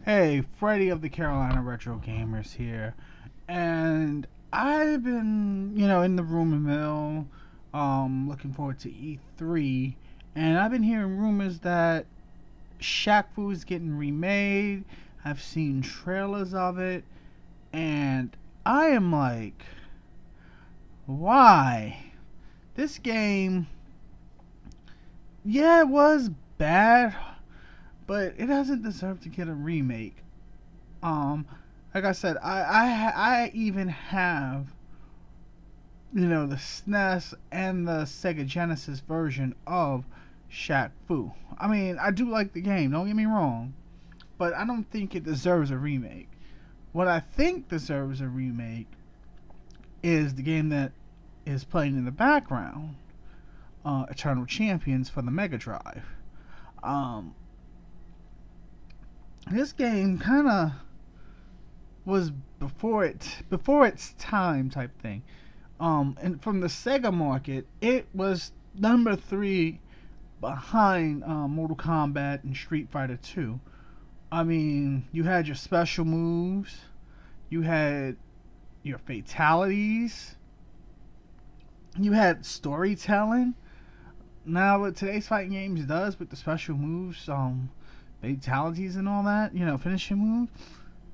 Hey, Freddie of the Carolina Retro Gamers here, and I've been, in the rumor mill, looking forward to E3, and I've been hearing rumors that Shaq Fu is getting remade. I've seen trailers of it, and I am like, why? This game, yeah, it was bad, but it doesn't deserve to get a remake. Um, like I said, I even have the SNES and the Sega Genesis version of Shaq Fu. I mean, I do like the game. Don't get me wrong, but I don't think it deserves a remake. What I think deserves a remake is the game that is playing in the background, Eternal Champions for the Mega Drive. Um, this game kind of was before its time type thing. And from the Sega market, it was number three behind Mortal Kombat and Street Fighter 2. I mean, you had your special moves, you had your fatalities, you had storytelling. Now, what today's fighting games does with the special moves, fatalities and all that, finishing moves,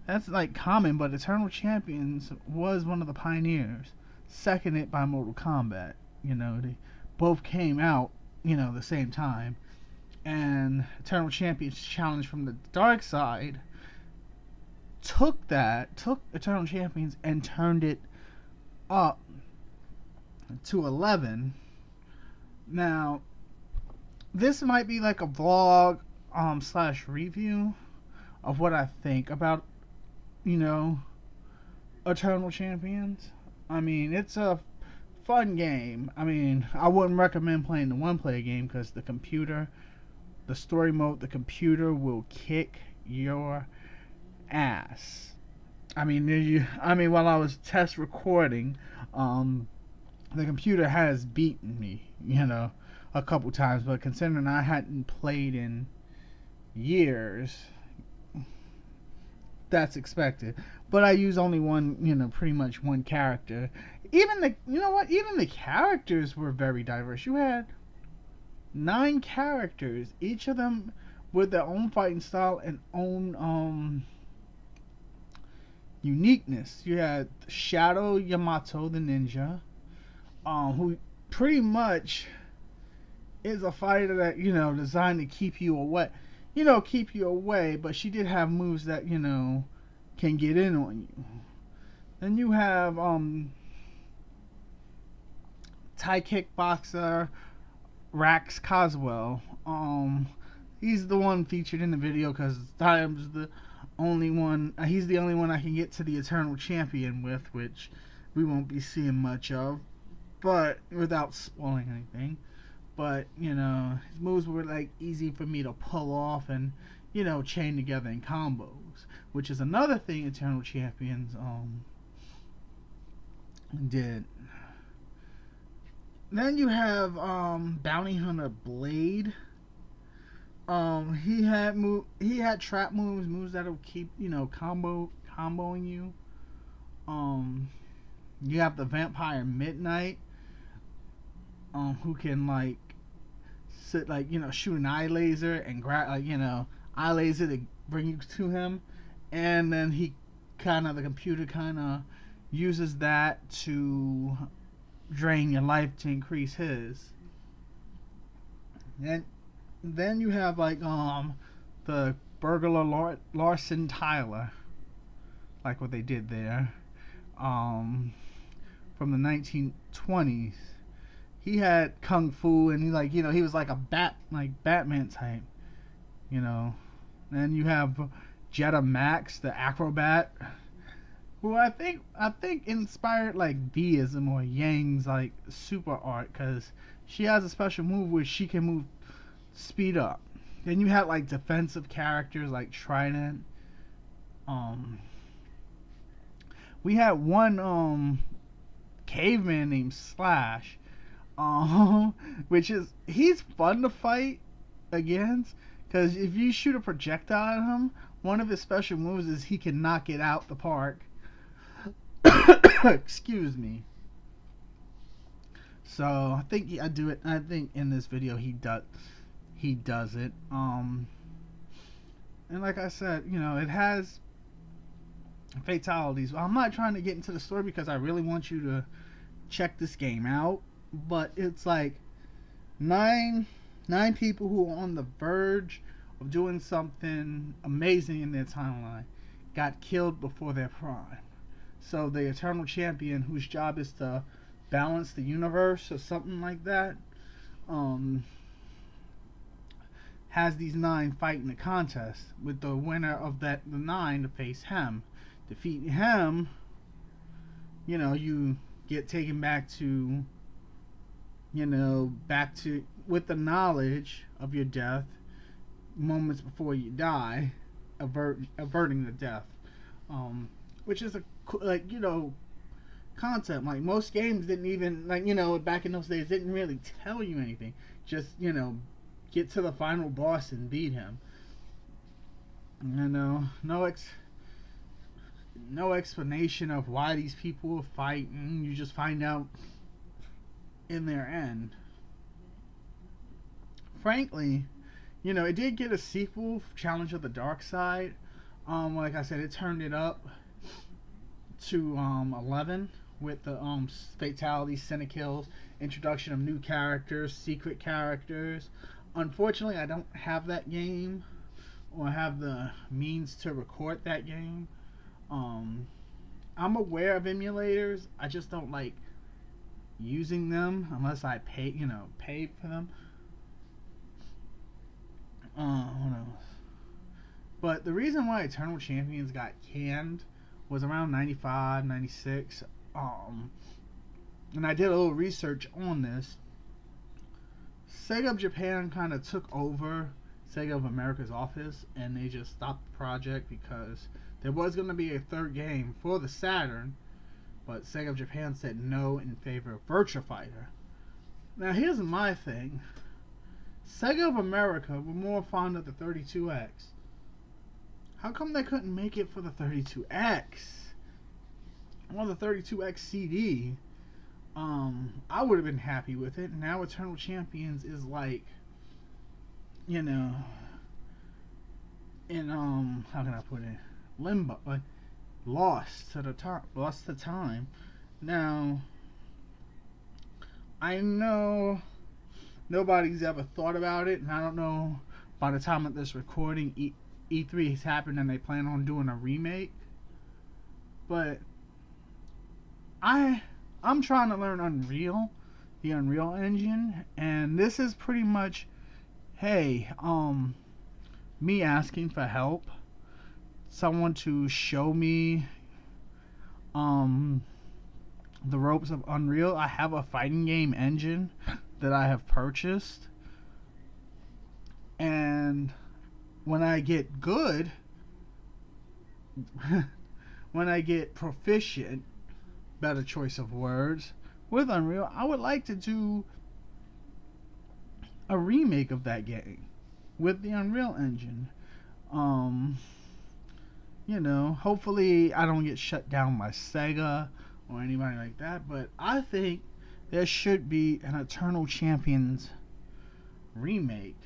that's like common, but Eternal Champions was one of the pioneers, seconded by Mortal Kombat. They both came out, the same time. And Eternal Champions Challenge from the Dark Side took Eternal Champions and turned it up to 11. Now, this might be like a vlog slash review of what I think about Eternal Champions. I mean, it's a fun game. I mean, I wouldn't recommend playing the one-player game because the story mode, the computer will kick your ass. I mean, while I was test recording, the computer has beaten me, a couple times. But considering I hadn't played in years, that's expected. But I use only one, pretty much one character. Even the characters were very diverse. You had 9 characters, each of them with their own fighting style and own uniqueness. You had Shadow Yamato, the ninja, who pretty much is a fighter that designed to keep you away, but she did have moves that can get in on you. Then you have Thai kickboxer Rax Coswell. He's the one featured in the video because he's the only one I can get to the Eternal Champion with, which we won't be seeing much of, but without spoiling anything. But his moves were like easy for me to pull off and chain together in combos, which is another thing Eternal Champions did. Then you have Bounty Hunter Blade. He had trap moves that'll keep comboing you. You have the Vampire Midnight, who can shoot an eye laser and grab eye laser to bring you to him, and then the computer uses that to drain your life to increase his. And then you have the burglar Larson Tyler, like what they did there, from the 1920s. He had kung fu, and he was like a Batman type, Then you have Jetta Max, the acrobat, who I think inspired Deism or Yang's super art, because she has a special move where she can move speed up. Then you had defensive characters like Trident. We had one caveman named Slash, which he's fun to fight against Because if you shoot a projectile at him, one of his special moves is he can knock it out the park. Excuse me. So I think I do it. I think in this video he does it. And like I said, it has fatalities. I'm not trying to get into the story because I really want you to check this game out. But it's like nine people who are on the verge of doing something amazing in their timeline got killed before their prime. So the Eternal Champion, whose job is to balance the universe or something like that, has these 9 fight in a contest with the winner of the 9 to face him. Defeat him, you get taken back to with the knowledge of your death moments before you die, averting the death, which is a concept. Like most games didn't even back in those days didn't really tell you anything. Just get to the final boss and beat him. No explanation of why these people are fighting. You just find out in their end. Frankly, it did get a sequel, Challenge of the Dark Side. Like I said, it turned it up to 11 with the fatalities, kills, introduction of new characters, secret characters. Unfortunately, I don't have that game or have the means to record that game. I'm aware of emulators. I just don't like using them unless I pay for them. What else? But the reason why Eternal Champions got canned was around 95, 96. And I did a little research on this. Sega of Japan kind of took over Sega of America's office, and they just stopped the project because there was going to be a third game for the Saturn, but Sega of Japan said no in favor of Virtua Fighter. Now here's my thing. Sega of America were more fond of the 32X. How come they couldn't make it for the 32X? Or the 32X CD? I would have been happy with it. Now Eternal Champions is like, in how can I put it? Limbo, like lost to time. Now, I know nobody's ever thought about it, and I don't know by the time of this recording, E3 has happened and they plan on doing a remake. But I'm trying to learn Unreal, the Unreal Engine, and this is pretty much, hey, me asking for help, someone to show me the ropes of Unreal. I have a fighting game engine that I have purchased, and when I get good, when I get proficient, better choice of words, with Unreal, I would like to do a remake of that game with the Unreal Engine. Hopefully I don't get shut down by Sega or anybody like that, but I think there should be an Eternal Champions remake.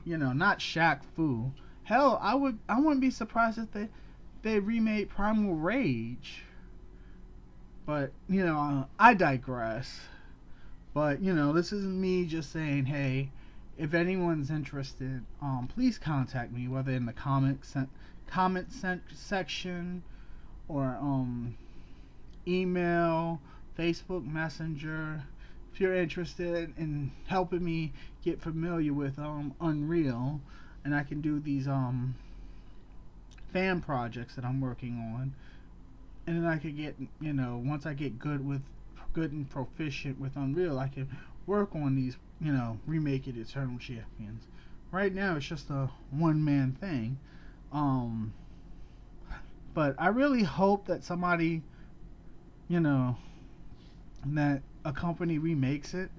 Not Shaq Fu. Hell, I wouldn't be surprised if they remade Primal Rage. But, I digress. But, this is me just saying, hey, if anyone's interested, please contact me, whether in the comment section or email, Facebook Messenger. If you're interested in helping me get familiar with Unreal, and I can do these fan projects that I'm working on, and then I could get, once I get good and proficient with Unreal, I can work on these, remake it Eternal Champions. Right now, it's just a one-man thing. But I really hope that somebody, that a company remakes it,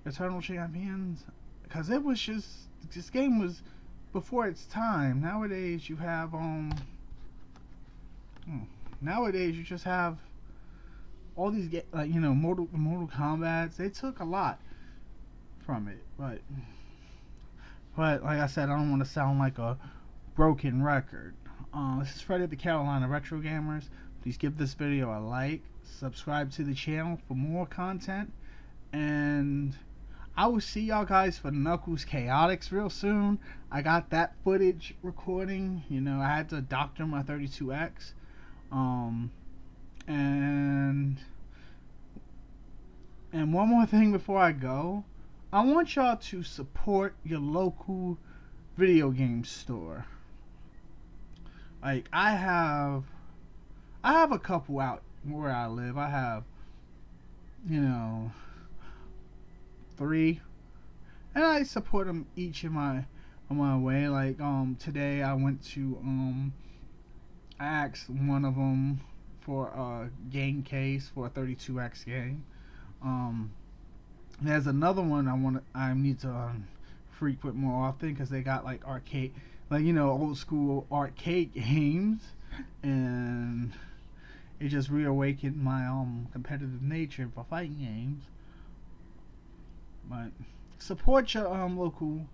Eternal Champions, because it was just this game was before its time. Nowadays you have nowadays you just have all these like, you know, Mortal Kombat. They took a lot from it, but like I said, I don't want to sound like a broken record. This is Freddie the Carolina Retro Gamers. Please give this video a like, subscribe to the channel for more content, and I will see y'all guys for Knuckles Chaotix real soon. I got that footage recording. You know, I had to doctor my 32X. And one more thing before I go. I want y'all to support your local video game store. Like, I have a couple out where I live. I have, you know, 3, and I support them each in my way. Like, today I went to I asked one of them for a game case for a 32X game. There's another one I need to frequent more often, because they got like arcade, like, you know, old school arcade games, and it just reawakened my competitive nature for fighting games. But support your local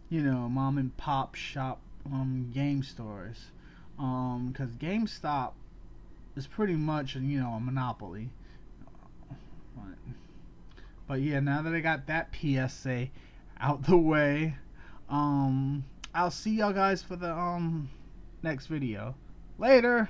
you know, mom and pop shop game stores, because GameStop is pretty much, you know, a monopoly. But yeah, now that I got that PSA out the way, I'll see y'all guys for the next video. Later.